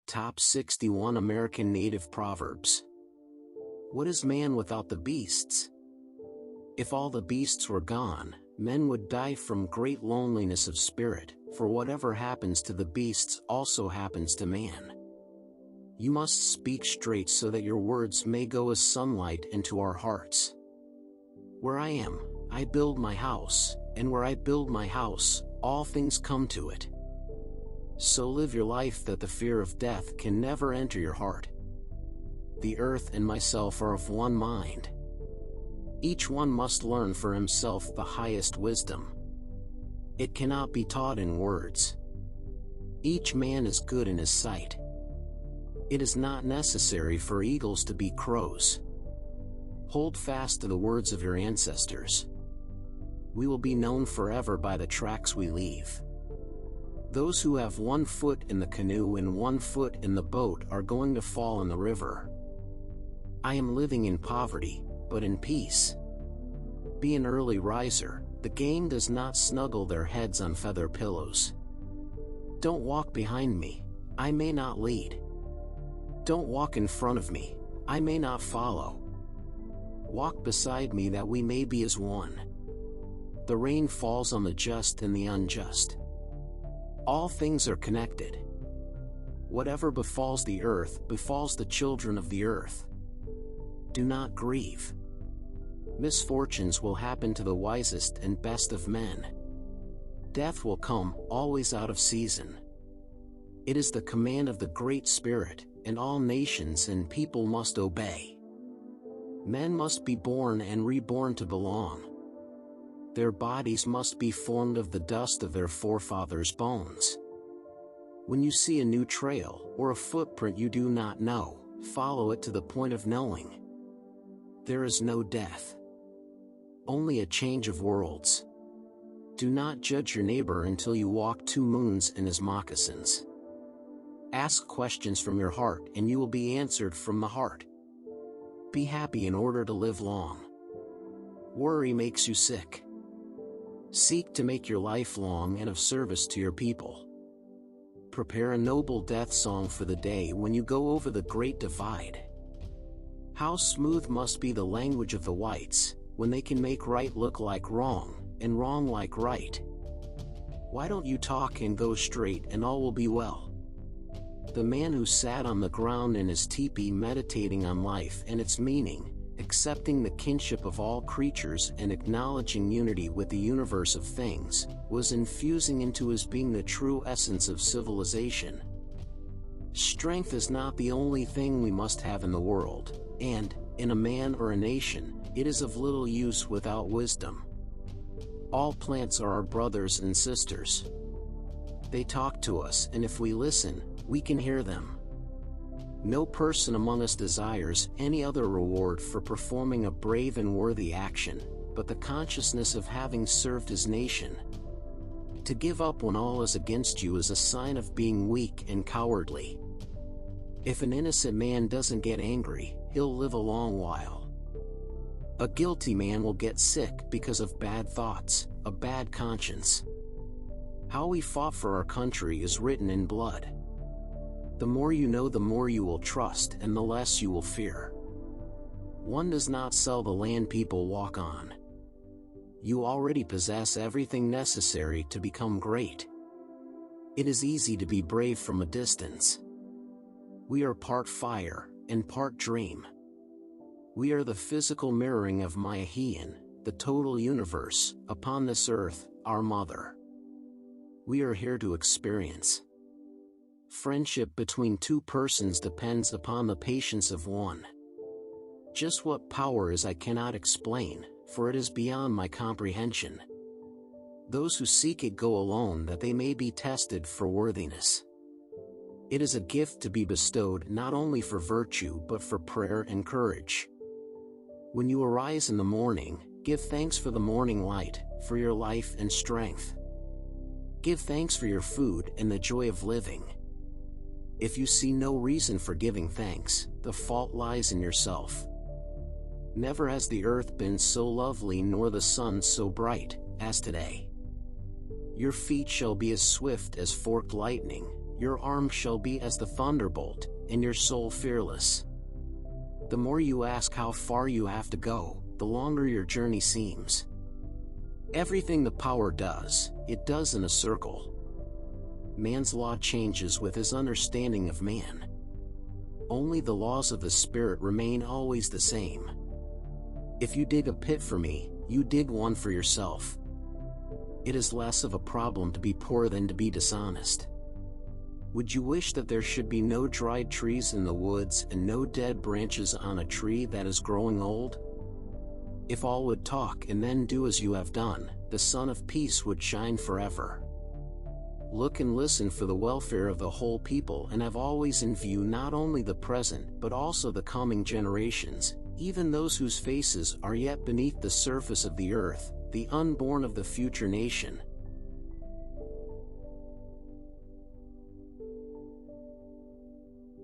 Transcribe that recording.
Top 61 American Native Proverbs. What is man without the beasts? If all the beasts were gone, men would die from great loneliness of spirit, for whatever happens to the beasts also happens to man. You must speak straight so that your words may go as sunlight into our hearts. Where I am, I build my house, and where I build my house, all things come to it. So live your life that the fear of death can never enter your heart. The earth and myself are of one mind. Each one must learn for himself the highest wisdom. It cannot be taught in words. Each man is good in his sight. It is not necessary for eagles to be crows. Hold fast to the words of your ancestors. We will be known forever by the tracks we leave. Those who have 1 foot in the canoe and 1 foot in the boat are going to fall in the river. I am living in poverty, but in peace. Be an early riser. The game does not snuggle their heads on feather pillows. Don't walk behind me, I may not lead. Don't walk in front of me, I may not follow. Walk beside me that we may be as one. The rain falls on the just and the unjust. All things are connected. Whatever befalls the earth befalls the children of the earth. Do not grieve. Misfortunes will happen to the wisest and best of men. Death will come, always out of season. It is the command of the Great Spirit, and all nations and people must obey. Men must be born and reborn to belong. Their bodies must be formed of the dust of their forefathers' bones. When you see a new trail, or a footprint you do not know, follow it to the point of knowing. There is no death. Only a change of worlds. Do not judge your neighbor until you walk 2 moons in his moccasins. Ask questions from your heart and you will be answered from the heart. Be happy in order to live long. Worry makes you sick. Seek to make your life long and of service to your people. Prepare a noble death song for the day when you go over the Great Divide. How smooth must be the language of the whites, when they can make right look like wrong, and wrong like right. Why don't you talk and go straight and all will be well? The man who sat on the ground in his teepee meditating on life and its meaning, accepting the kinship of all creatures and acknowledging unity with the universe of things, was infusing into his being the true essence of civilization. Strength is not the only thing we must have in the world, and, in a man or a nation, it is of little use without wisdom. All plants are our brothers and sisters. They talk to us, and if we listen, we can hear them. No person among us desires any other reward for performing a brave and worthy action, but the consciousness of having served his nation. To give up when all is against you is a sign of being weak and cowardly. If an innocent man doesn't get angry, he'll live a long while. A guilty man will get sick because of bad thoughts, a bad conscience. How we fought for our country is written in blood. The more you know, the more you will trust and the less you will fear. One does not sell the land people walk on. You already possess everything necessary to become great. It is easy to be brave from a distance. We are part fire and part dream. We are the physical mirroring of Mayahian, the total universe, upon this earth, our mother. We are here to experience. Friendship between 2 persons depends upon the patience of one. Just what power is I cannot explain, for it is beyond my comprehension. Those who seek it go alone that they may be tested for worthiness. It is a gift to be bestowed not only for virtue but for prayer and courage. When you arise in the morning, give thanks for the morning light, for your life and strength. Give thanks for your food and the joy of living. If you see no reason for giving thanks, the fault lies in yourself. Never has the earth been so lovely nor the sun so bright as today. Your feet shall be as swift as forked lightning, your arm shall be as the thunderbolt, and your soul fearless. The more you ask how far you have to go, the longer your journey seems. Everything the power does, it does in a circle. Man's law changes with his understanding of man. Only the laws of the spirit remain always the same. If you dig a pit for me, you dig one for yourself. It is less of a problem to be poor than to be dishonest. Would you wish that there should be no dried trees in the woods and no dead branches on a tree that is growing old? If all would talk and then do as you have done, the sun of peace would shine forever. Look and listen for the welfare of the whole people, and have always in view not only the present but also the coming generations, even those whose faces are yet beneath the surface of the earth, the unborn of the future nation,